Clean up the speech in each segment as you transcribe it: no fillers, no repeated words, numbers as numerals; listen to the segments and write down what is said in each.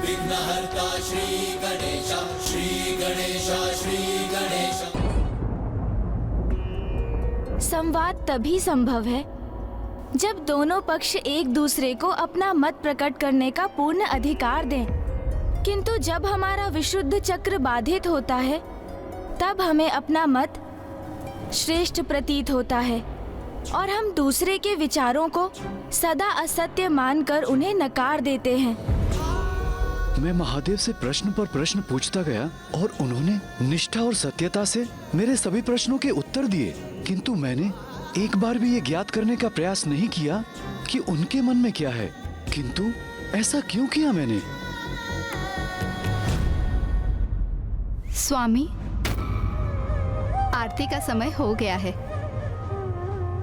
विघ्नहर्ता श्री गणेश, श्री गणेश, श्री गणेश। संवाद तभी संभव है जब दोनों पक्ष एक दूसरे को अपना मत प्रकट करने का पूर्ण अधिकार दें। किंतु जब हमारा विशुद्ध चक्र बाधित होता है तब हमें अपना मत श्रेष्ठ प्रतीत होता है और हम दूसरे के विचारों को सदा असत्य मानकर उन्हें नकार देते हैं। मैं महादेव से प्रश्न पर प्रश्न पूछता गया और उन्होंने निष्ठा और सत्यता से मेरे सभी प्रश्नों के उत्तर दिए, किंतु मैंने एक बार भी ये ज्ञात करने का प्रयास नहीं किया कि उनके मन में क्या है। किंतु ऐसा क्यों किया मैंने? स्वामी, आरती का समय हो गया है।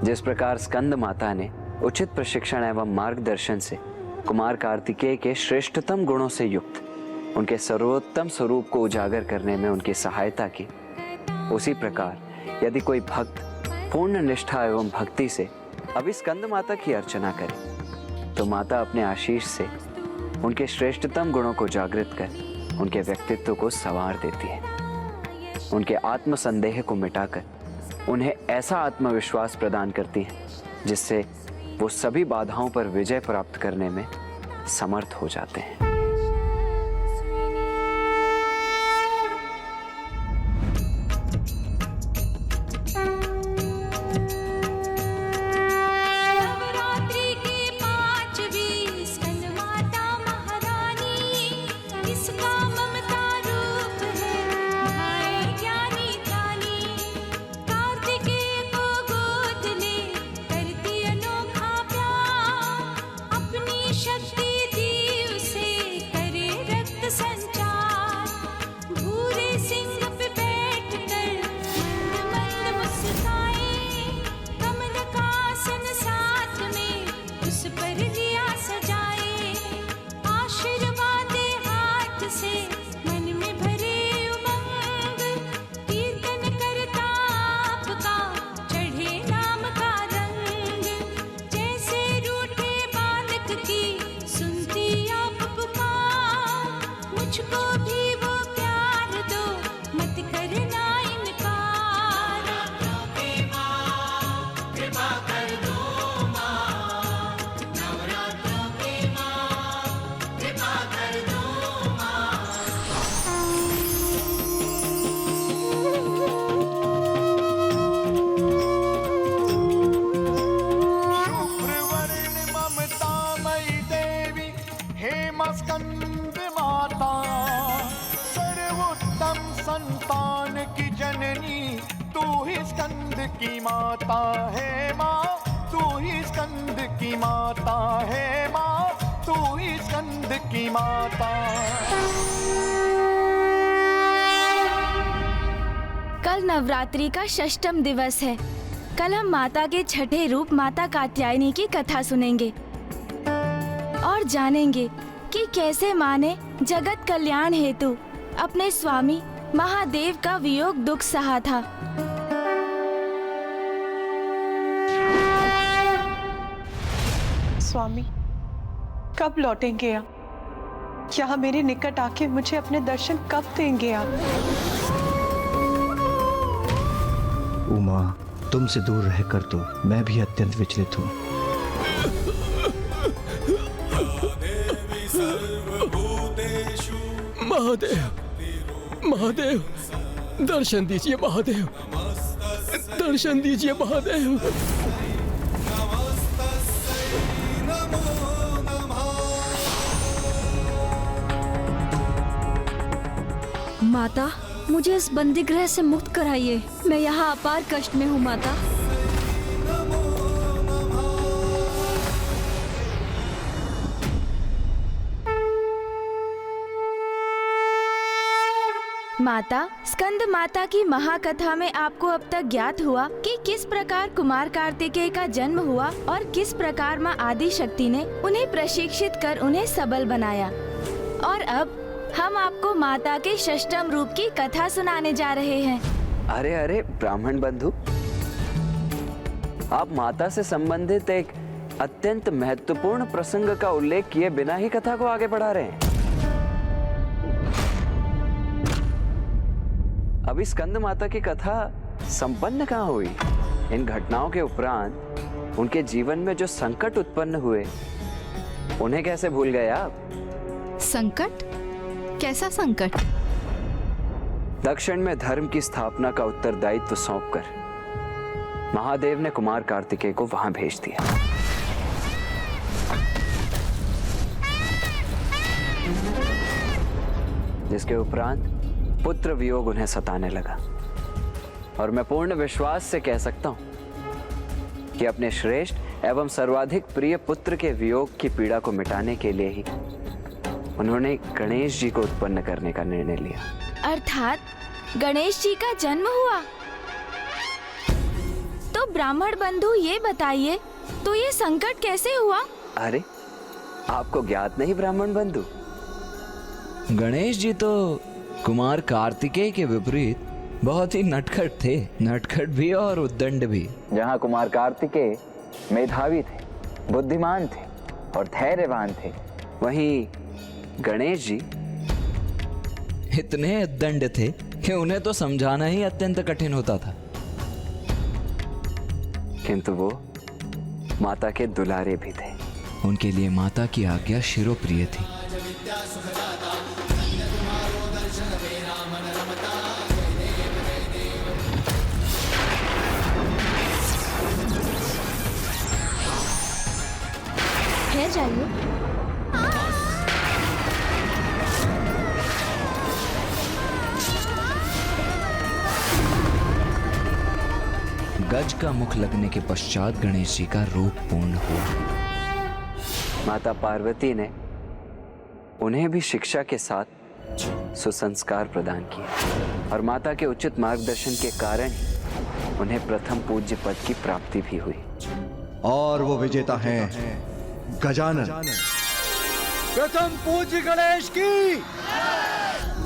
जिस प्रकार स्कंद माता ने उचित प्रशिक्षण एवं मार्गदर्शन से कुमार कार्तिकेय के श्रेष्ठतम गुणों से युक्त उनके सर्वोत्तम स्वरूप को उजागर करने में उनकी सहायता की, उसी प्रकार यदि कोई भक्त पूर्ण निष्ठा एवं भक्ति से अभी स्कंद माता की अर्चना करे तो माता अपने आशीष से उनके श्रेष्ठतम गुणों को जागृत कर उनके व्यक्तित्व को संवार देती है। उनके आत्मसंदेह को मिटाकर उन्हें ऐसा आत्मविश्वास प्रदान करती है जिससे वो सभी बाधाओं पर विजय प्राप्त करने में समर्थ हो जाते हैं। स्कंद माता सर्वोत्तम संतान की जननी, तू ही स्कंद की माता है माँ, तू ही स्कंद की माता है माँ, तू ही स्कंद की माता। कल नवरात्रि का 6वां दिवस है। कल हम माता के छठे रूप माता कात्यायनी की कथा सुनेंगे और जानेंगे कि कैसे माँ ने जगत कल्याण हेतु अपने स्वामी महादेव का वियोग दुख सहा था। स्वामी कब लौटेंगे आप? क्या मेरे निकट आके मुझे अपने दर्शन कब देंगे आप? उमा, तुमसे दूर रहकर तो मैं भी अत्यंत विचलित हूँ। महादेव, महादेव, दर्शन दीजिए महादेव, दर्शन दीजिए महादेव। माता, मुझे इस बंदी गृह से मुक्त कराइए। मैं यहाँ अपार कष्ट में हूँ माता। माता, स्कंद माता की महाकथा में आपको अब तक ज्ञात हुआ कि किस प्रकार कुमार कार्तिकेय का जन्म हुआ और किस प्रकार माँ आदि शक्ति ने उन्हें प्रशिक्षित कर उन्हें सबल बनाया। और अब हम आपको माता के 6वें रूप की कथा सुनाने जा रहे हैं। अरे अरे ब्राह्मण बंधु, आप माता से संबंधित एक अत्यंत महत्वपूर्ण प्रसंग का उल्लेख किए बिना ही कथा को आगे बढ़ा रहे हैं। अभी स्कंद माता की कथा संपन्न कहाँ हुई? इन घटनाओं के उपरांत उनके जीवन में जो संकट उत्पन्न हुए उन्हें कैसे भूल गए आप? संकट? कैसा संकट? दक्षिण में धर्म की स्थापना का उत्तरदायित्व सौंपकर महादेव ने कुमार कार्तिकेय को वहां भेज दिया। जिसके उपरांत पुत्र वियोग उन्हें सताने लगा और मैं पूर्ण विश्वास से कह सकता हूं कि अपने श्रेष्ठ एवं सर्वाधिक प्रिय पुत्र के वियोग की पीड़ा को मिटाने के लिए ही उन्होंने गणेश जी को उत्पन्न करने का निर्णय लिया। अर्थात गणेश जी का जन्म हुआ। तो ब्राह्मण बंधु ये बताइए, तो ये संकट कैसे हुआ? अरे आपको ज्ञात नहीं ब्राह्मण बंधु? गणेश जी तो कुमार कार्तिकेय के विपरीत बहुत ही नटखट थे, नटखट भी और उद्दंड भी। जहाँ कुमार कार्तिकेय मेधावी थे, बुद्धिमान थे और धैर्यवान थे, वहीं गणेश जी इतने उद्दंड थे कि उन्हें तो समझाना ही अत्यंत कठिन होता था। किंतु वो माता के दुलारे भी थे। उनके लिए माता की आज्ञा शिरोप्रिय थी। ठहर जाइए। गज का मुख लगने के पश्चात गणेश जी का रूप पूर्ण हुआ। माता पार्वती ने उन्हें भी शिक्षा के साथ सुसंस्कार प्रदान किए और माता के उचित मार्गदर्शन के कारण ही उन्हें प्रथम पूज्य पद की प्राप्ति भी हुई। और वो विजेता हैं गजानन। प्रथम पूज्य गणेश की,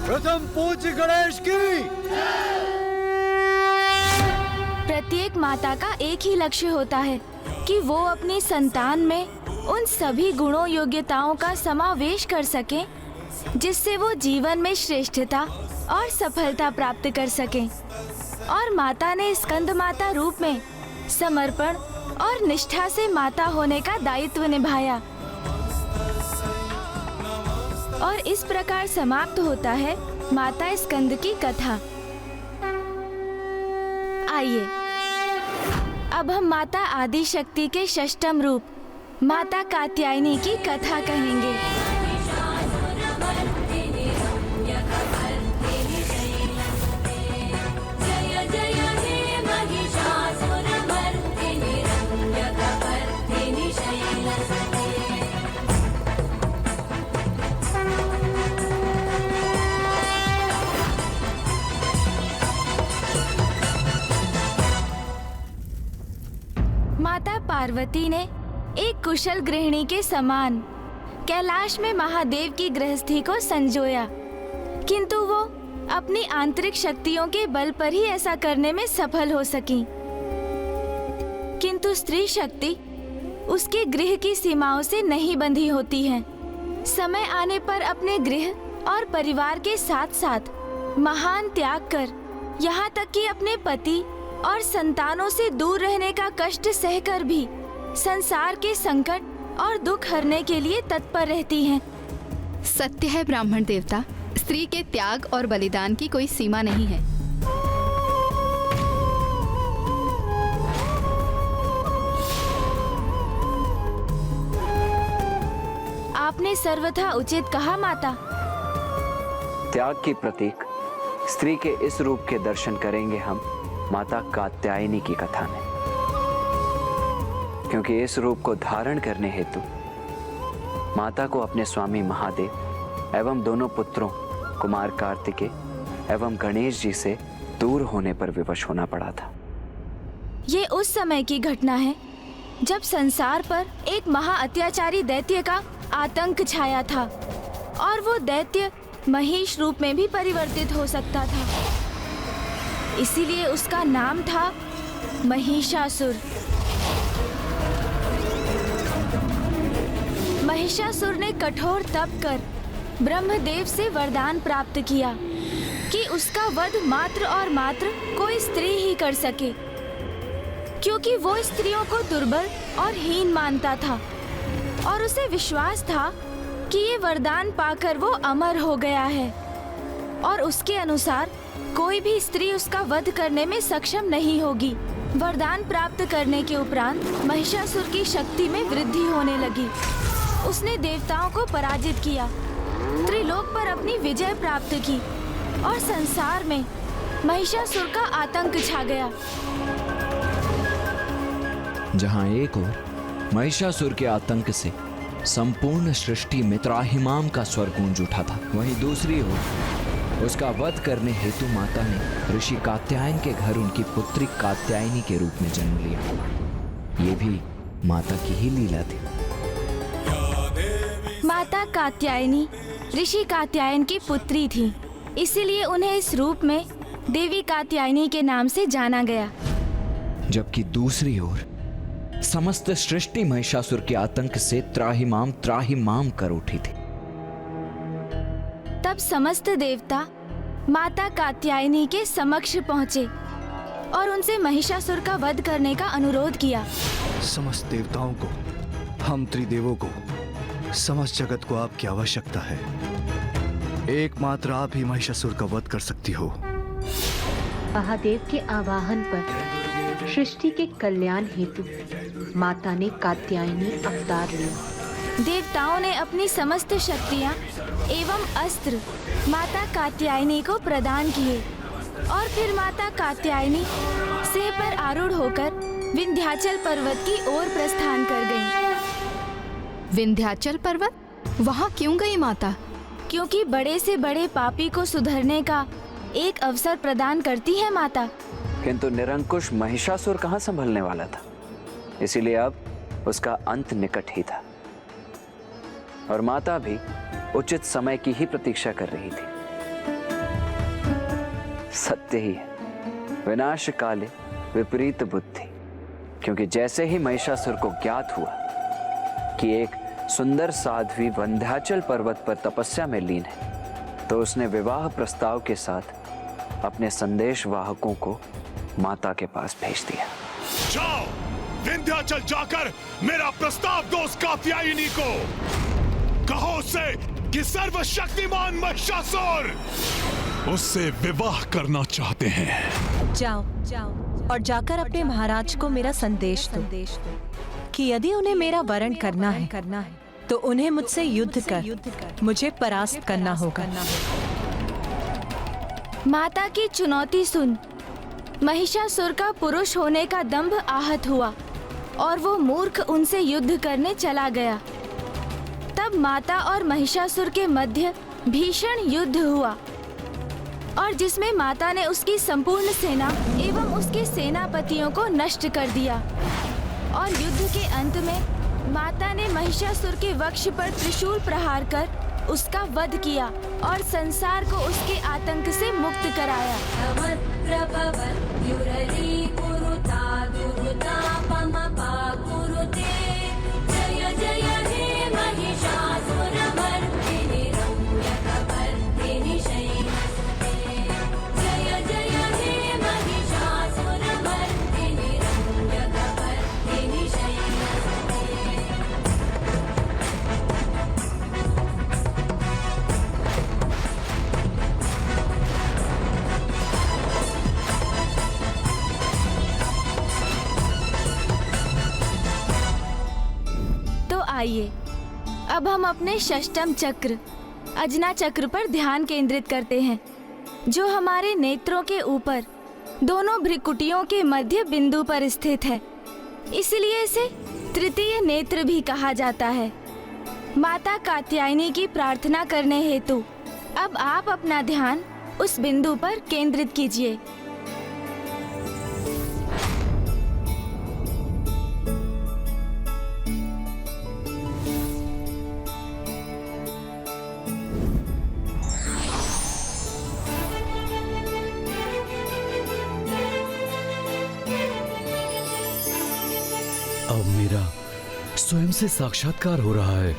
प्रथम पूज्य गणेश की। प्रत्येक माता का एक ही लक्ष्य होता है कि वो अपनी संतान में उन सभी गुणों योग्यताओं का समावेश कर सके जिससे वो जीवन में श्रेष्ठता और सफलता प्राप्त कर सके। और माता ने स्कंद माता रूप में समर्पण और निष्ठा से माता होने का दायित्व निभाया। और इस प्रकार समाप्त होता है माता स्कंद की कथा। आइए अब हम माता आदि शक्ति के षष्ठम रूप माता कात्यायनी की कथा कहेंगे। माता पार्वती ने एक कुशल गृहिणी के समान कैलाश में महादेव की गृहस्थी को संजोया, किंतु वो अपनी आंतरिक शक्तियों के बल पर ही ऐसा करने में सफल हो सकी। किंतु स्त्री शक्ति उसके गृह की सीमाओं से नहीं बंधी होती है। समय आने पर अपने गृह और परिवार के साथ साथ महान त्याग कर, यहाँ तक कि अपने पति और संतानों से दूर रहने का कष्ट सहकर भी संसार के संकट और दुख हरने के लिए तत्पर रहती हैं। सत्य है ब्राह्मण देवता, स्त्री के त्याग और बलिदान की कोई सीमा नहीं है। आपने सर्वथा उचित कहा माता। त्याग की प्रतीक स्त्री के इस रूप के दर्शन करेंगे हम माता कात्यायनी की कथा में, क्योंकि इस रूप को धारण करने हेतु माता को अपने स्वामी महादेव एवं दोनों पुत्रों कुमार कार्तिकेय एवं गणेश जी से दूर होने पर विवश होना पड़ा था। ये उस समय की घटना है जब संसार पर एक महा अत्याचारी दैत्य का आतंक छाया था और वो दैत्य महिष रूप में भी परिवर्तित हो सकता था। इसीलिए उसका नाम था महिषासुर। महिषासुर ने कठोर तप कर ब्रह्मदेव से वरदान प्राप्त किया कि उसका वध मात्र और मात्र कोई स्त्री ही कर सके, क्योंकि वो स्त्रियों को दुर्बल और हीन मानता था और उसे विश्वास था कि ये वरदान पाकर वो अमर हो गया है और उसके अनुसार कोई भी स्त्री उसका वध करने में सक्षम नहीं होगी। वरदान प्राप्त करने के उपरांत महिषासुर की शक्ति में वृद्धि होने लगी। उसने देवताओं को पराजित किया, त्रिलोक पर अपनी विजय प्राप्त की और संसार में महिषासुर का आतंक छा गया। जहां एक ओर महिषासुर के आतंक से संपूर्ण सृष्टि में त्राहिमाम का स्वर गूंज उठा था, वहीं दूसरी ओर उसका वध करने हेतु माता ने ऋषि कात्यायन के घर उनकी पुत्री कात्यायनी के रूप में जन्म लिया। ये भी माता की ही लीला थी। माता कात्यायनी ऋषि कात्यायन की पुत्री थी, इसीलिए उन्हें इस रूप में देवी कात्यायनी के नाम से जाना गया। जबकि दूसरी ओर समस्त सृष्टि महिषासुर के आतंक से त्राहिमाम त्राहिमाम कर उठी थी। तब समस्त देवता माता कात्यायनी के समक्ष पहुँचे और उनसे महिषासुर का वध करने का अनुरोध किया। समस्त देवताओं को, हम त्रिदेवों को, समस्त जगत को आपकी आवश्यकता है। एकमात्र आप ही महिषासुर का वध कर सकती हो। महादेव के आवाहन पर सृष्टि के कल्याण हेतु माता ने कात्यायनी अवतार लिया। देवताओं ने अपनी समस्त शक्तियाँ एवं अस्त्र माता कात्यायनी को प्रदान किए और फिर माता कात्यायनी सिंह पर आरूढ़ होकर विंध्याचल पर्वत की ओर प्रस्थान कर गईं। विंध्याचल पर्वत? वहाँ क्यों गई माता? क्योंकि बड़े से बड़े पापी को सुधरने का एक अवसर प्रदान करती है माता। किंतु निरंकुश महिषासुर कहाँ संभलने वाला था, इसीलिए अब उसका अंत निकट ही था और माता भी उचित समय की ही प्रतीक्षा कर रही थी। सत्य ही है, विनाश काले विपरीत बुद्धि, क्योंकि जैसे ही महिषासुर को ज्ञात हुआ कि एक सुंदर साध्वी विंध्याचल पर्वत पर तपस्या में लीन है, तो उसने विवाह प्रस्ताव के साथ अपने संदेश वाहकों को माता के पास भेज दिया। जाओ, विंध्याचल जाकर मेरा प्रस्ताव दो उस कात्यायनी को। कहो उससे कि सर्वशक्तिमान महिषासुर उससे विवाह करना चाहते हैं। जाओ और जाकर अपने महाराज को मेरा संदेश दो कि यदि उन्हें मेरा वरण करना है तो उन्हें मुझसे युद्ध कर मुझे परास्त करना होगा। माता की चुनौती सुन महिषासुर का पुरुष होने का दंभ आहत हुआ और वो मूर्ख उनसे युद्ध करने चला गया। तब माता और महिषासुर के मध्य भीषण युद्ध हुआ और जिसमें माता ने उसकी संपूर्ण सेना एवं उसके सेनापतियों को नष्ट कर दिया और युद्ध के अंत में माता ने महिषासुर के वक्ष पर त्रिशूल प्रहार कर उसका वध किया और संसार को उसके आतंक से मुक्त कराया। आइए अब हम अपने षष्टम चक्र अजना चक्र पर ध्यान केंद्रित करते हैं, जो हमारे नेत्रों के ऊपर दोनों भ्रिकुटियों के मध्य बिंदु पर स्थित है। इसलिए इसे तृतीय नेत्र भी कहा जाता है। माता कात्यायनी की प्रार्थना करने हेतु अब आप अपना ध्यान उस बिंदु पर केंद्रित कीजिए। अब मेरा स्वयं से साक्षात्कार हो रहा है।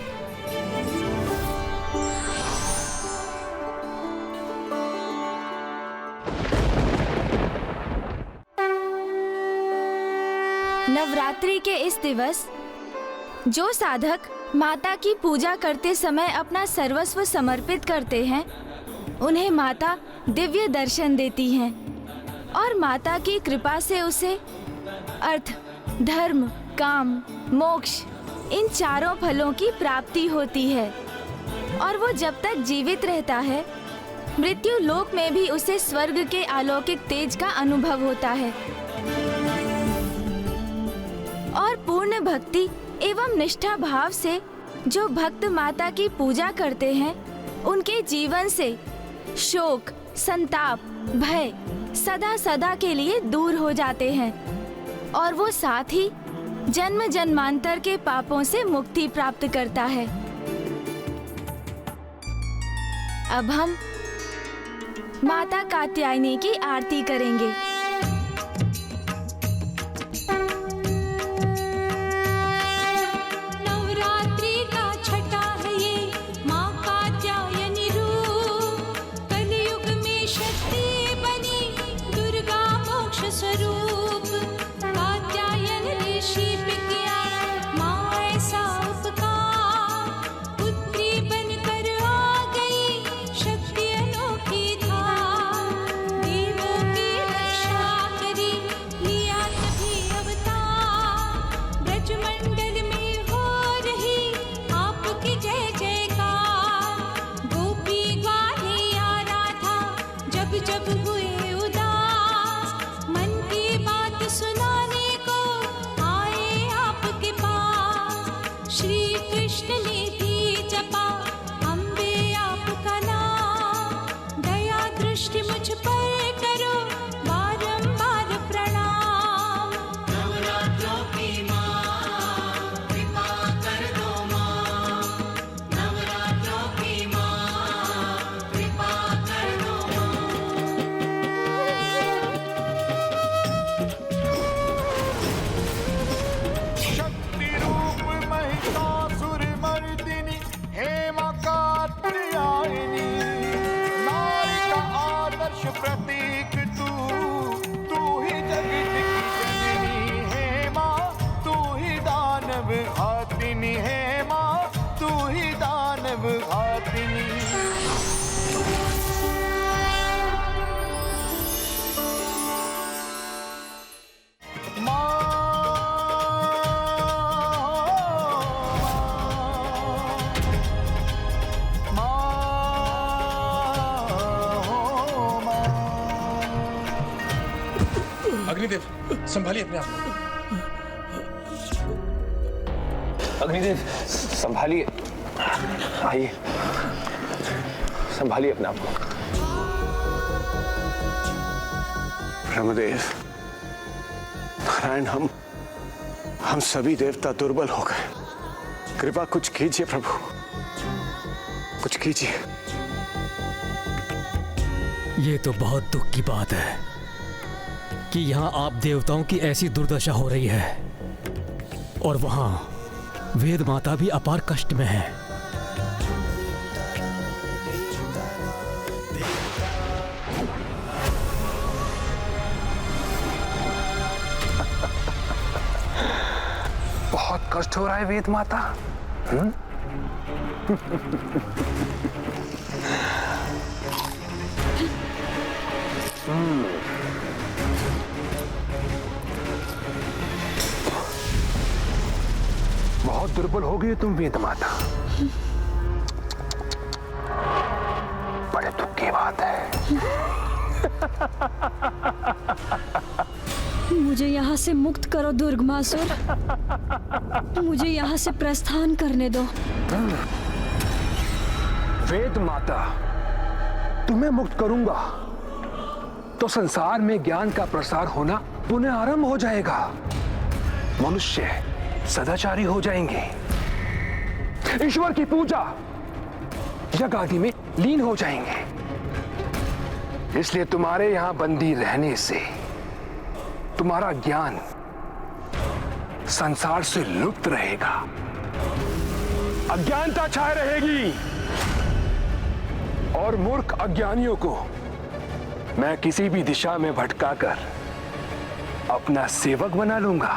नवरात्रि के इस दिवस जो साधक माता की पूजा करते समय अपना सर्वस्व समर्पित करते हैं, उन्हें माता दिव्य दर्शन देती हैं और माता की कृपा से उसे अर्थ, धर्म, काम, मोक्ष इन चारों फलों की प्राप्ति होती है। और वो जब तक जीवित रहता है, मृत्यु लोक में भी उसे स्वर्ग के अलौकिक तेज का अनुभव होता है। और पूर्ण भक्ति एवं निष्ठा भाव से जो भक्त माता की पूजा करते हैं, उनके जीवन से शोक, संताप, भय सदा सदा के लिए दूर हो जाते हैं और वो साथ ही जन्म जन्मांतर के पापों से मुक्ति प्राप्त करता है। अब हम माता कात्यायनी की आरती करेंगे। नवरात्रि का छठा है ये माँ कात्यायनी रूप, कलयुग में शक्ति बनी दुर्गा मोक्ष स्वरूप। कात्यायन ऋषि पे किया माँ ऐसा उपकार, पुत्री बनकर आ गई शक्ति अनोखी धार। देवों की रक्षा करी लिया तभी अवतार, ब्रजमंडल में हो रही आपकी जय जयकार। गोपी ग्वाले आराधा जब जब हुए उदास, मन की बात सुनाने को आए आपके पास। श्री कृष्ण ने भी जपा अम्बे आपका नाम, दया दृष्टि मुझ पर करो बारंबार प्रणाम। नवरात्रों की माँ कृपा कर दो माँ, नवरात्रों की माँ कृपा कर दो शक्ति रूप महिषासुर मर्दिनी हे मां कात्यायनी, नारी का आदर्श प्रतीक तू ही जगत की जननी हे मां, तू ही दानव घातिनी हे मां, तू ही दानव घातिनी। अग्निदेव, संभालिए अपने आप को। अग्निदेव, संभालिए, आइए, संभालिए अपने आप को। ब्रह्मदेव, नारायण, हम सभी देवता दुर्बल हो गए। कृपा कुछ कीजिए प्रभु, कुछ कीजिए। ये तो बहुत दुख की बात है कि यहाँ आप देवताओं की ऐसी दुर्दशा हो रही है और वहाँ वेद माता भी अपार कष्ट में है। बहुत कष्ट हो रहा है वेद माता। बहुत दुर्बल हो गई तुम वेद माता, बड़े दुख की बात है। मुझे यहाँ से मुक्त करो दुर्गमासुर, मुझे यहाँ से प्रस्थान करने दो। वेद माता, तुम्हें मुक्त करूंगा तो संसार में ज्ञान का प्रसार होना पुनः आरंभ हो जाएगा। मनुष्य सदाचारी हो जाएंगे, ईश्वर की पूजा यज्ञ आदि में लीन हो जाएंगे। इसलिए तुम्हारे यहां बंदी रहने से तुम्हारा ज्ञान संसार से लुप्त रहेगा, अज्ञानता छाए रहेगी और मूर्ख अज्ञानियों को मैं किसी भी दिशा में भटकाकर अपना सेवक बना लूंगा।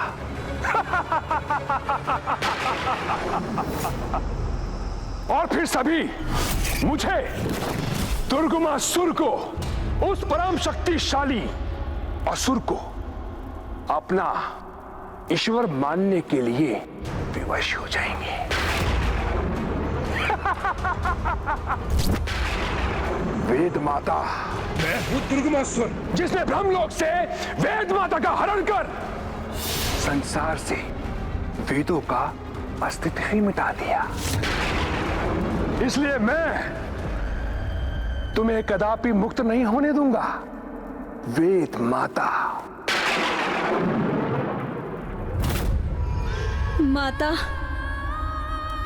और फिर सभी मुझे दुर्गमासुर को, उस परम शक्तिशाली असुर को अपना ईश्वर मानने के लिए विवश हो जाएंगे। वेद माता, मैं हूं दुर्गमासुर, जिसने ब्रह्मलोक से वेद माता का हरण कर संसार से वेदों का अस्तित्व ही मिटा दिया। इसलिए मैं तुम्हें कदापि मुक्त नहीं होने दूंगा। वेद माता। माता,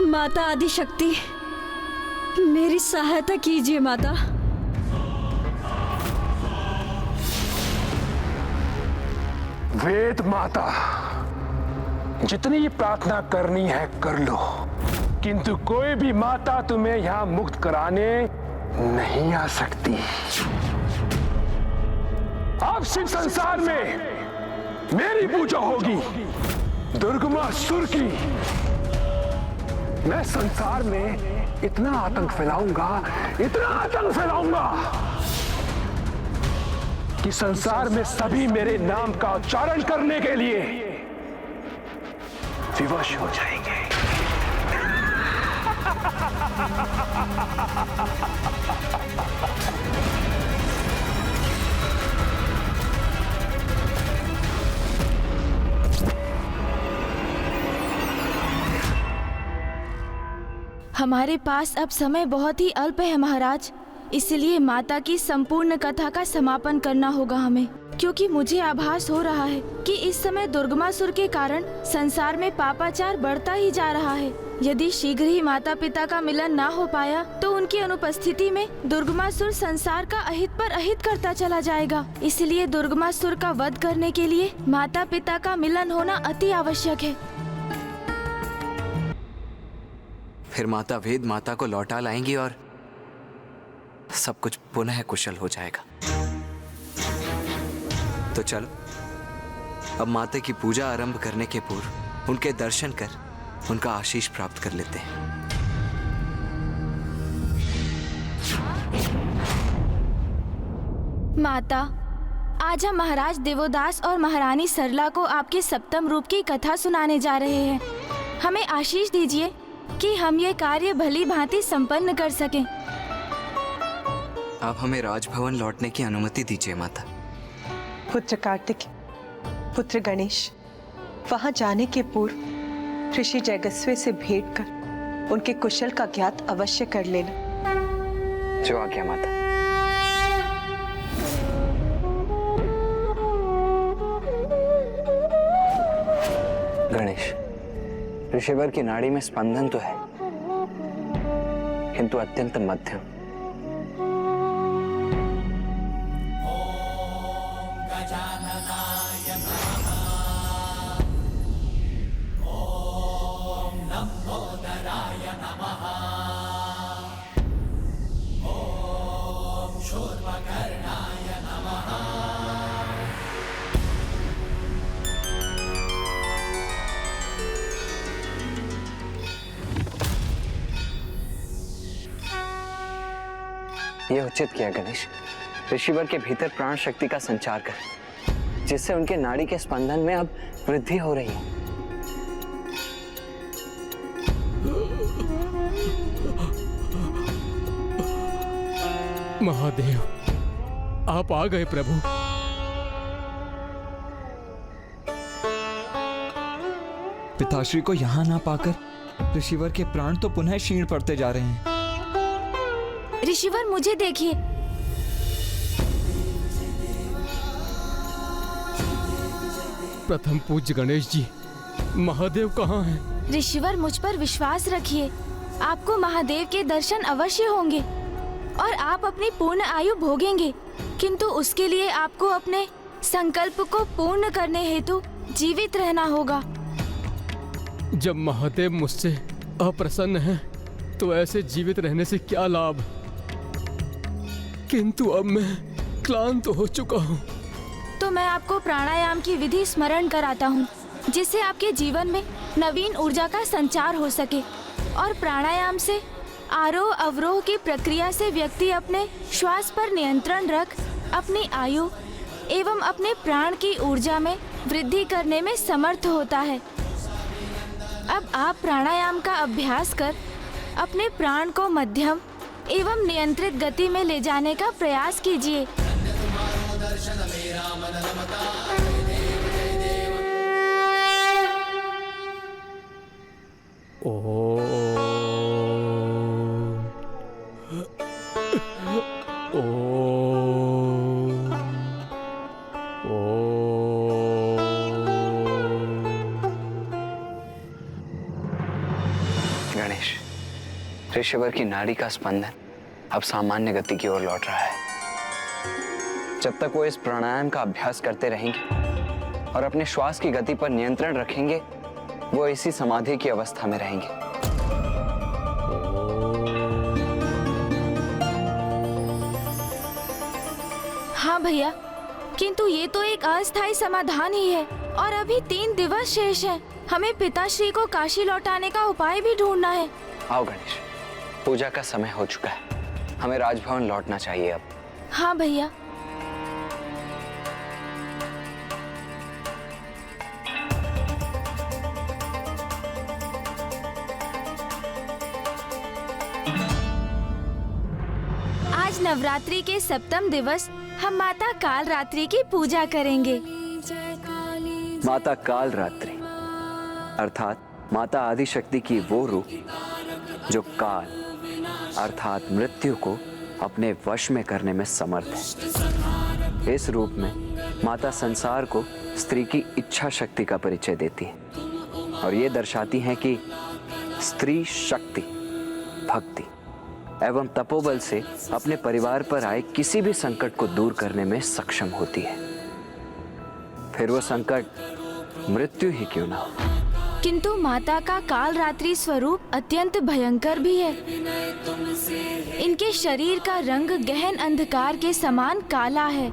माता आदिशक्ति, मेरी सहायता कीजिए माता। वेद माता, जितनी प्रार्थना करनी है कर लो, किंतु कोई भी माता तुम्हें यहां मुक्त कराने नहीं आ सकती। अब सिर्फ संसार में मेरी पूजा होगी, दुर्गमासुर की। मैं संसार में इतना आतंक फैलाऊंगा, इतना आतंक फैलाऊंगा कि संसार में सभी मेरे नाम का उच्चारण करने के लिए विवश हो जाएंगे। हमारे पास अब समय बहुत ही अल्प है महाराज, इसलिए माता की संपूर्ण कथा का समापन करना होगा हमें, क्योंकि मुझे आभास हो रहा है कि इस समय दुर्गमासुर के कारण संसार में पापाचार बढ़ता ही जा रहा है। यदि शीघ्र ही माता पिता का मिलन ना हो पाया तो उनकी अनुपस्थिति में दुर्गमासुर संसार का अहित पर अहित करता चला जाएगा। इसलिए दुर्गमासुर का वध करने के लिए माता पिता का मिलन होना अति आवश्यक है। फिर माता वेद माता को लौटा लाएंगी और सब कुछ पुनः कुशल हो जाएगा। तो चलो अब माता की पूजा आरंभ करने के पूर्व उनके दर्शन कर उनका आशीष प्राप्त कर लेते हैं। माता, आज हम महाराज देवोदास और महारानी सरला को आपके सप्तम रूप की कथा सुनाने जा रहे हैं। हमें आशीष दीजिए कि हम ये कार्य भली भांति संपन्न कर सकें। आप हमें राजभवन लौटने की अनुमति दीजिए माता। पुत्र कार्तिक, पुत्र गणेश, वहां जाने के पूर्व ऋषि जयगस्वे से भेंट कर उनके कुशल का ज्ञात अवश्य कर लेना। जो आज्ञा माता। गणेश, ऋषिवर की नाड़ी में स्पंदन तो है, किंतु अत्यंत मध्यम। ये उचित किया गणेश। ऋषिवर के भीतर प्राण शक्ति का संचार कर, जिससे उनके नाड़ी के स्पंदन में अब वृद्धि हो रही है। महादेव, आप आ गए प्रभु। पिताश्री को यहाँ ना पाकर ऋषिवर के प्राण तो पुनः क्षीण पड़ते जा रहे हैं। ऋषिवर, मुझे देखिए। प्रथम पूज्य गणेश जी, महादेव कहाँ हैं? ऋषिवर, मुझ पर विश्वास रखिए, आपको महादेव के दर्शन अवश्य होंगे और आप अपनी पूर्ण आयु भोगेंगे। किंतु उसके लिए आपको अपने संकल्प को पूर्ण करने हेतु जीवित रहना होगा। जब महादेव मुझसे अप्रसन्न हैं, तो ऐसे जीवित रहने से क्या लाभ? किंतु अब मैं क्लांत हो चुका हूँ। तो मैं आपको प्राणायाम की विधि स्मरण कराता हूँ। जिससे आपके जीवन में नवीन ऊर्जा का संचार हो सके। और प्राणायाम से आरोह अवरोह की प्रक्रिया से व्यक्ति अपने श्वास पर नियंत्रण रख अपनी आयु एवं अपने प्राण की ऊर्जा में वृद्धि करने में समर्थ होता है। अब आप प्राणायाम का अभ्यास कर अपने प्राण को मध्यम एवं नियंत्रित गति में ले जाने का प्रयास कीजिए। गणेश, ऋषिवर की नाड़ी का स्पंदन अब सामान्य गति की ओर लौट रहा है। जब तक वो इस प्राणायाम का अभ्यास करते रहेंगे और अपने श्वास की गति पर नियंत्रण रखेंगे, वो इसी समाधि की अवस्था में रहेंगे। हाँ भैया, किंतु ये तो एक अस्थायी समाधान ही है और अभी 3 दिवस शेष हैं। हमें पिताश्री को काशी लौटाने का उपाय भी ढूंढना है। आओ गणेश, पूजा का समय हो चुका है, हमें राजभवन लौटना चाहिए अब। हाँ भैया। आज नवरात्रि के सप्तम दिवस हम माता काल रात्रि की पूजा करेंगे। माता काल रात्रि अर्थात माता आदिशक्ति की वो रूप जो काल अर्थात मृत्यु को अपने वश में करने में समर्थ है। इस रूप में माता संसार को स्त्री की इच्छा शक्ति का परिचय देती है और ये दर्शाती हैं कि स्त्री शक्ति, भक्ति एवं तपोबल से अपने परिवार पर आए किसी भी संकट को दूर करने में सक्षम होती है, फिर वो संकट मृत्यु ही क्यों ना हो। किंतु माता का काल रात्रि स्वरूप अत्यंत भयंकर भी है। इनके शरीर का रंग गहन अंधकार के समान काला है।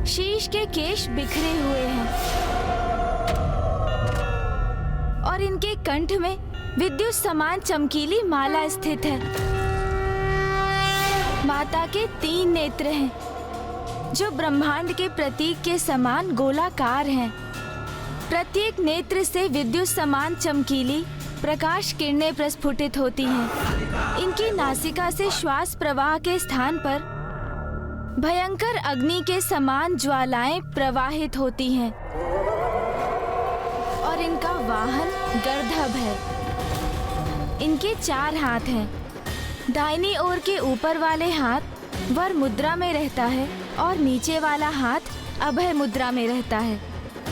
शीश के केश बिखरे हुए हैं और इनके कंठ में विद्युत समान चमकीली माला स्थित है। माता के 3 नेत्र हैं जो ब्रह्मांड के प्रतीक के समान गोलाकार हैं। प्रत्येक नेत्र से विद्युत समान चमकीली प्रकाश किरणें प्रस्फुटित होती हैं। इनकी नासिका से श्वास प्रवाह के स्थान पर भयंकर अग्नि के समान ज्वालाएं प्रवाहित होती हैं और इनका वाहन गर्दभ है। इनके 4 हाथ हैं। दाहिनी ओर के ऊपर वाले हाथ वर मुद्रा में रहता है और नीचे वाला हाथ अभय मुद्रा में रहता है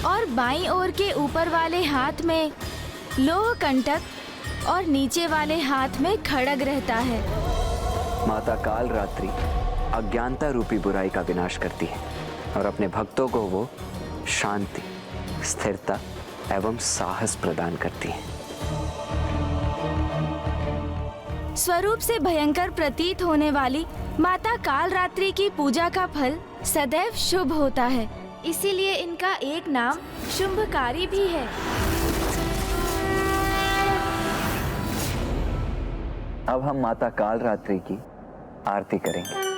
और बाईं ओर के ऊपर वाले हाथ में लोह कंटक और नीचे वाले हाथ में खड्ग रहता है। माता काल रात्रि अज्ञानता रूपी बुराई का विनाश करती है और अपने भक्तों को वो शांति, स्थिरता एवं साहस प्रदान करती है। स्वरूप से भयंकर प्रतीत होने वाली माता काल रात्रि की पूजा का फल सदैव शुभ होता है, इसीलिए इनका एक नाम शुंभकारी भी है। अब हम माता काल रात्रि की आरती करेंगे।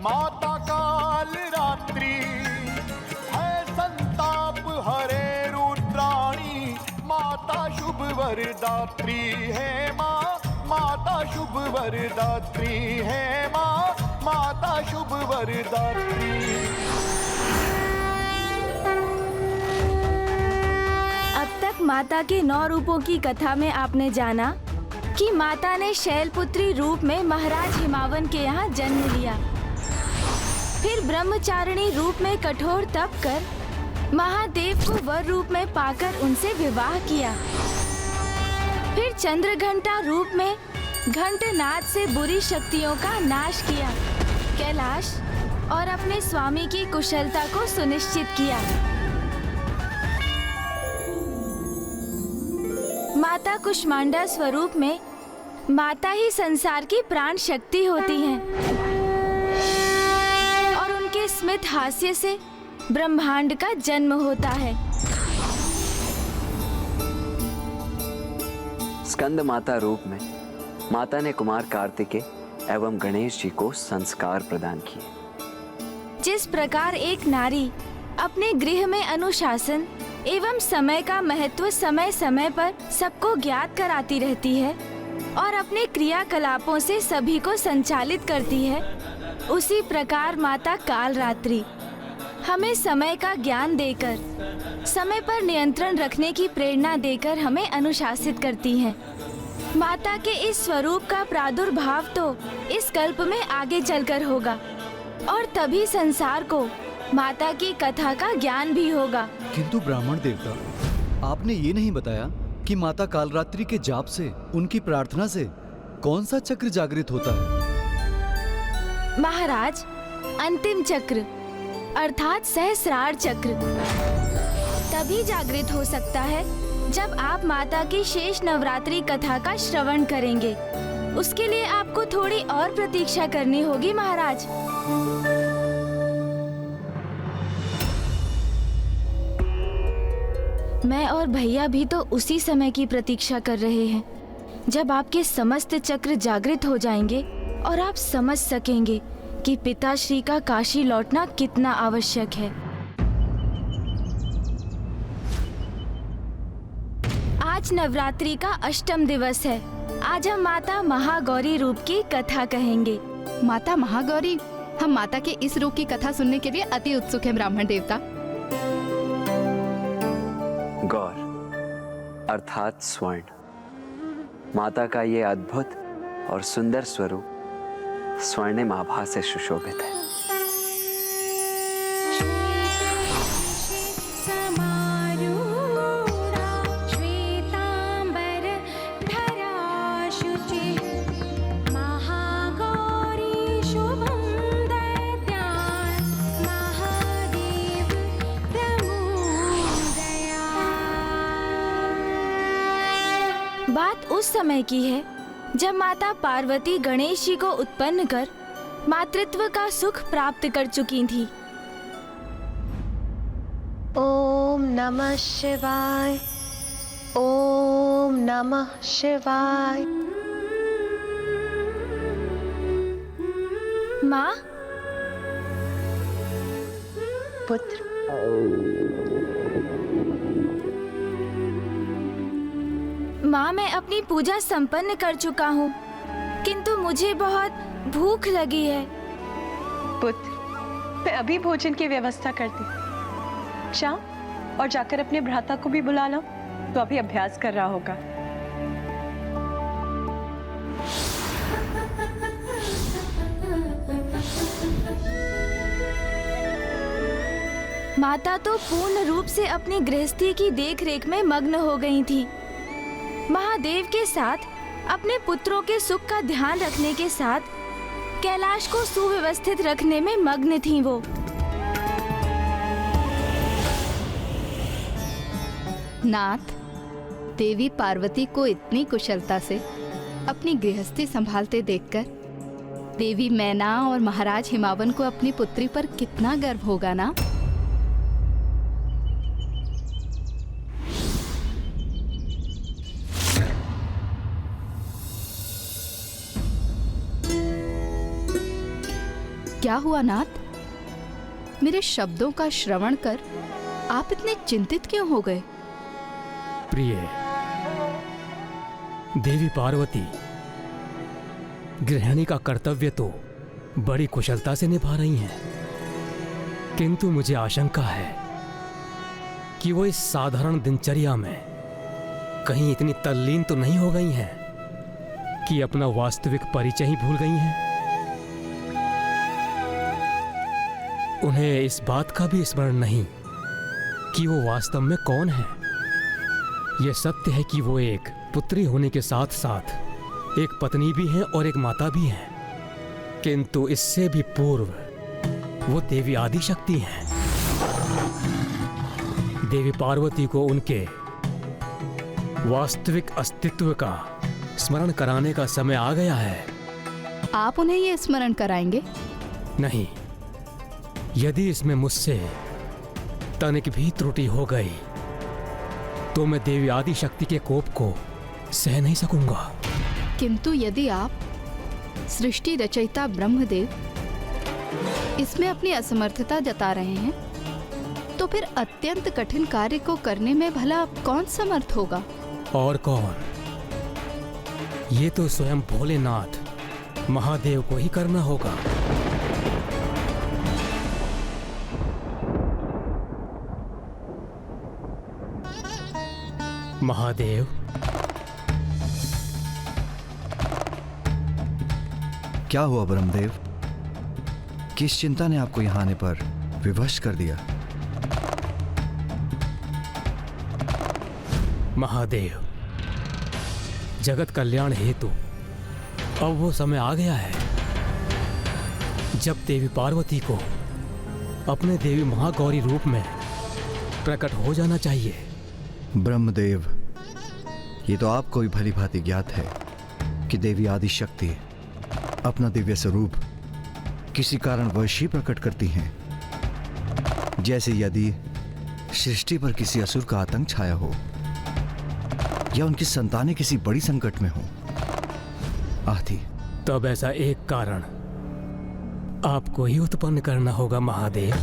माता काल रात्रि है संताप हरे रुद्राणी, माता शुभ वरदात्री है माँ, माता शुभ वरदात्री है माँ, माता शुभ वरदात्री। अब तक माता के 9 रूपों की कथा में आपने जाना कि माता ने शैलपुत्री रूप में महाराज हिमावन के यहाँ जन्म लिया, फिर ब्रह्मचारिणी रूप में कठोर तप कर महादेव को वर रूप में पाकर उनसे विवाह किया, फिर चंद्रघंटा रूप में घंटनाद से बुरी शक्तियों का नाश किया कैलाश और अपने स्वामी की कुशलता को सुनिश्चित किया। माता कुष्मांडा स्वरूप में माता ही संसार की प्राण शक्ति होती हैं और उनके स्मित हास्य से ब्रह्मांड का जन्म होता है। स्कंद माता रूप में माता ने कुमार कार्तिकेय एवं गणेश जी को संस्कार प्रदान किए। जिस प्रकार एक नारी अपने गृह में अनुशासन एवं समय का महत्व समय समय पर सबको ज्ञात कराती रहती है और अपने क्रियाकलापों से सभी को संचालित करती है, उसी प्रकार माता कालरात्रि हमें समय का ज्ञान देकर, समय पर नियंत्रण रखने की प्रेरणा देकर हमें अनुशासित करती हैं। माता के इस स्वरूप का प्रादुर्भाव तो इस कल्प में आगे चलकर होगा और तभी संसार को माता की कथा का ज्ञान भी होगा। किंतु ब्राह्मण देवता, आपने ये नहीं बताया कि माता कालरात्रि के जाप से, उनकी प्रार्थना से कौन सा चक्र जागृत होता है? महाराज, अंतिम चक्र अर्थात सहस्रार चक्र तभी जागृत हो सकता है जब आप माता की शेष नवरात्रि कथा का श्रवण करेंगे। उसके लिए आपको थोड़ी और प्रतीक्षा करनी होगी महाराज। मैं और भैया भी तो उसी समय की प्रतीक्षा कर रहे हैं जब आपके समस्त चक्र जागृत हो जाएंगे और आप समझ सकेंगे कि पिताश्री का काशी लौटना कितना आवश्यक है। आज नवरात्रि का अष्टम दिवस है। आज हम माता महागौरी रूप की कथा कहेंगे। माता महागौरी, हम माता के इस रूप की कथा सुनने के लिए अति उत्सुक हैं ब्राह्मण देवता। गौर अर्थात स्वर्ण, माता का ये अद्भुत और सुंदर स्वरूप स्वर्णिम आभा से सुशोभित है। बात उस समय की है जब माता पार्वती गणेश जी को उत्पन्न कर मातृत्व का सुख प्राप्त कर चुकी थी। ओम नमः शिवाय, ओम नमः शिवाय। माँ, पुत्र, माँ मैं अपनी पूजा संपन्न कर चुका हूँ, किंतु मुझे बहुत भूख लगी है। पुत्र, मैं अभी भोजन की व्यवस्था करती। श्याम, और जाकर अपने भ्राता को भी बुला लो, तो अभी अभ्यास कर रहा होगा। माता तो पूर्ण रूप से अपनी गृहस्थी की देखरेख में मग्न हो गई थी। महादेव के साथ अपने पुत्रों के सुख का ध्यान रखने के साथ कैलाश को सुव्यवस्थित रखने में मग्न थीं वो। नाथ, देवी पार्वती को इतनी कुशलता से अपनी गृहस्थी संभालते देखकर देवी मैना और महाराज हिमावन को अपनी पुत्री पर कितना गर्व होगा ना। क्या हुआ नाथ? मेरे शब्दों का श्रवण कर आप इतने चिंतित क्यों हो गए? प्रिय देवी पार्वती, गृहिणी का कर्तव्य तो बड़ी कुशलता से निभा रही हैं, किंतु मुझे आशंका है कि वो इस साधारण दिनचर्या में कहीं इतनी तल्लीन तो नहीं हो गई हैं कि अपना वास्तविक परिचय ही भूल गई हैं। उन्हें इस बात का भी स्मरण नहीं कि वो वास्तव में कौन है। यह सत्य है कि वो एक पुत्री होने के साथ साथ एक पत्नी भी हैं और एक माता भी हैं, किंतु इससे भी पूर्व वो देवी आदिशक्ति हैं। देवी पार्वती को उनके वास्तविक अस्तित्व का स्मरण कराने का समय आ गया है। आप उन्हें ये स्मरण कराएंगे? नहीं, यदि इसमें मुझसे तनिक भी त्रुटि हो गई तो मैं देवी आदिशक्ति के कोप को सह नहीं सकूंगा। किंतु यदि आप सृष्टि रचयिता ब्रह्मदेव इसमें अपनी असमर्थता जता रहे हैं, तो फिर अत्यंत कठिन कार्य को करने में भला कौन समर्थ होगा? और कौन? ये तो स्वयं भोलेनाथ महादेव को ही करना होगा। महादेव, क्या हुआ ब्रह्मदेव? किस चिंता ने आपको यहां आने पर विवश कर दिया? महादेव, जगत कल्याण हेतु अब वो समय आ गया है जब देवी पार्वती को अपने देवी महागौरी रूप में प्रकट हो जाना चाहिए। ब्रह्मदेव, ये तो आपको भी भली भांति ज्ञात है कि देवी आदिशक्ति अपना दिव्य स्वरूप किसी कारणवश ही प्रकट करती हैं। जैसे यदि सृष्टि पर किसी असुर का आतंक छाया हो या उनकी संतानें किसी बड़ी संकट में हो आदि। तब ऐसा एक कारण आपको ही उत्पन्न करना होगा महादेव।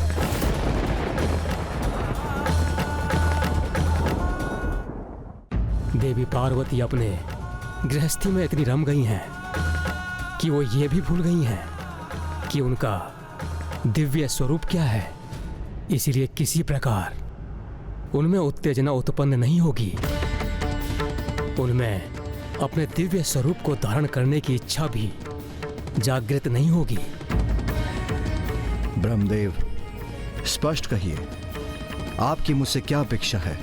देवी पार्वती अपने गृहस्थी में इतनी रम गई हैं कि वो ये भी भूल गई हैं कि उनका दिव्य स्वरूप क्या है। इसीलिए किसी प्रकार उनमें उत्तेजना उत्पन्न नहीं होगी। उनमें अपने दिव्य स्वरूप को धारण करने की इच्छा भी जागृत नहीं होगी। ब्रह्मदेव, स्पष्ट कहिए, आपकी मुझसे क्या अपेक्षा है?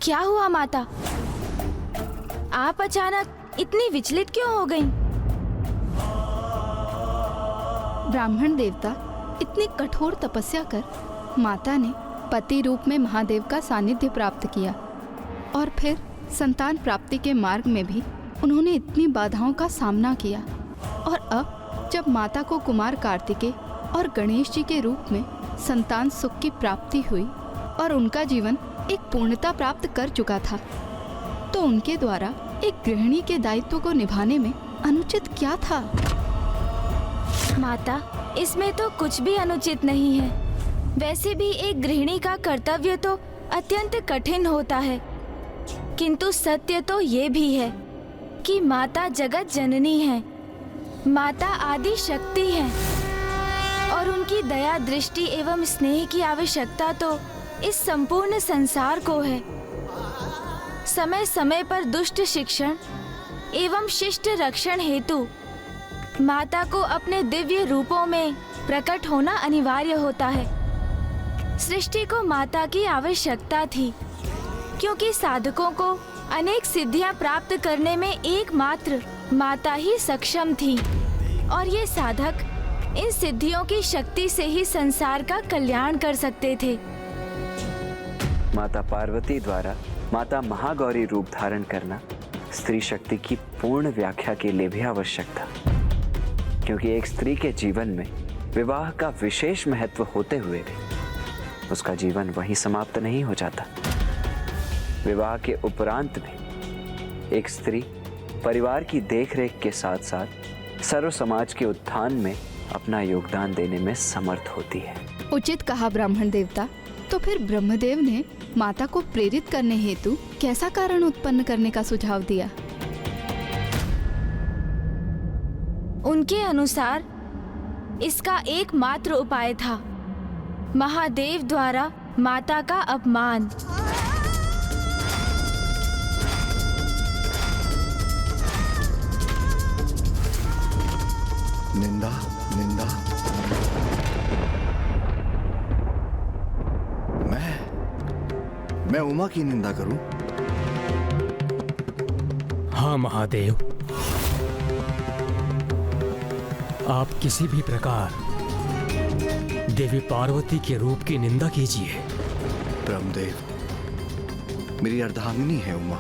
क्या हुआ माता? आप अचानक इतनी विचलित क्यों हो गईं? ब्राह्मण देवता, इतनी कठोर तपस्या कर माता ने पति रूप में महादेव का सानिध्य प्राप्त किया और फिर संतान प्राप्ति के मार्ग में भी उन्होंने इतनी बाधाओं का सामना किया, और अब जब माता को कुमार कार्तिकेय और गणेश जी के रूप में संतान सुख की प्राप्ति हुई और उनका जीवन एक पूर्णता प्राप्त कर चुका था, तो उनके द्वारा एक गृहिणी के दायित्व को निभाने में अनुचित क्या था? माता, इसमें तो कुछ भी अनुचित नहीं है। वैसे भी एक गृहिणी का कर्तव्य तो अत्यंत कठिन होता है, किंतु सत्य तो ये भी है कि माता जगत जननी है, माता आदि शक्ति है, और उनकी दया दृष्टि एवं स्नेह की आवश्यकता तो इस संपूर्ण संसार को है। समय समय पर दुष्ट शिक्षण एवं शिष्ट रक्षण हेतु माता को अपने दिव्य रूपों में प्रकट होना अनिवार्य होता है। सृष्टि को माता की आवश्यकता थी, क्योंकि साधकों को अनेक सिद्धियां प्राप्त करने में एकमात्र माता ही सक्षम थी, और ये साधक इन सिद्धियों की शक्ति से ही संसार का कल्याण कर सकते थे। माता पार्वती द्वारा माता महागौरी रूप धारण करना स्त्री शक्ति की पूर्ण व्याख्या के लिए भी आवश्यक था, क्योंकि एक स्त्री के जीवन में विवाह का विशेष महत्व होते हुए भी उसका जीवन वहीं समाप्त नहीं हो जाता। विवाह के उपरांत भी एक स्त्री परिवार की देखरेख के साथ साथ सर्व समाज के उत्थान में अपना योगदान देने में समर्थ होती है। उचित कहा ब्राह्मण देवता। तो फिर ब्रह्मदेव ने माता को प्रेरित करने हेतु कैसा कारण उत्पन्न करने का सुझाव दिया? उनके अनुसार इसका एकमात्र उपाय था महादेव द्वारा माता का अपमान। निंदा निंदा। मैं उमा की निंदा करूं? हाँ महादेव, आप किसी भी प्रकार देवी पार्वती के रूप की निंदा कीजिए। ब्रह्मदेव, मेरी अर्धांगिनी है उमा,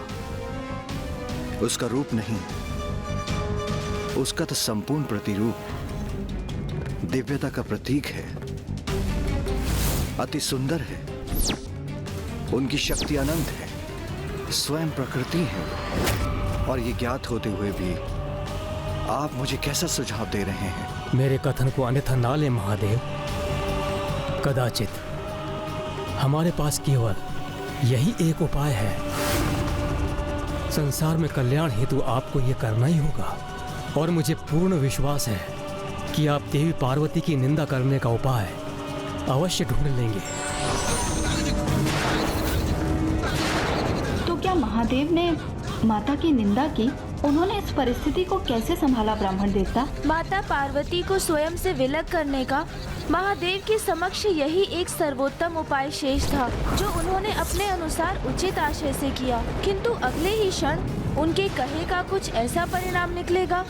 उसका रूप नहीं, उसका तो संपूर्ण प्रतिरूप दिव्यता का प्रतीक है, अति सुंदर है, उनकी शक्ति अनंत है, स्वयं प्रकृति है। और ये ज्ञात होते हुए भी आप मुझे कैसा सुझाव दे रहे हैं? मेरे कथन को अन्यथा ना ले महादेव। कदाचित हमारे पास केवल यही एक उपाय है। संसार में कल्याण हेतु आपको ये करना ही होगा। और मुझे पूर्ण विश्वास है कि आप देवी पार्वती की निंदा करने का उपाय अवश्य ढूंढ लेंगे। तो क्या महादेव ने माता की निंदा की? उन्होंने इस परिस्थिति को कैसे संभाला ब्राह्मण देवता? माता पार्वती को स्वयं से विलग करने का महादेव के समक्ष यही एक सर्वोत्तम उपाय शेष था, जो उन्होंने अपने अनुसार उचित आशय से किया। किंतु अगले ही क्षण उनके कहे का कुछ ऐसा परिणाम निकलेगा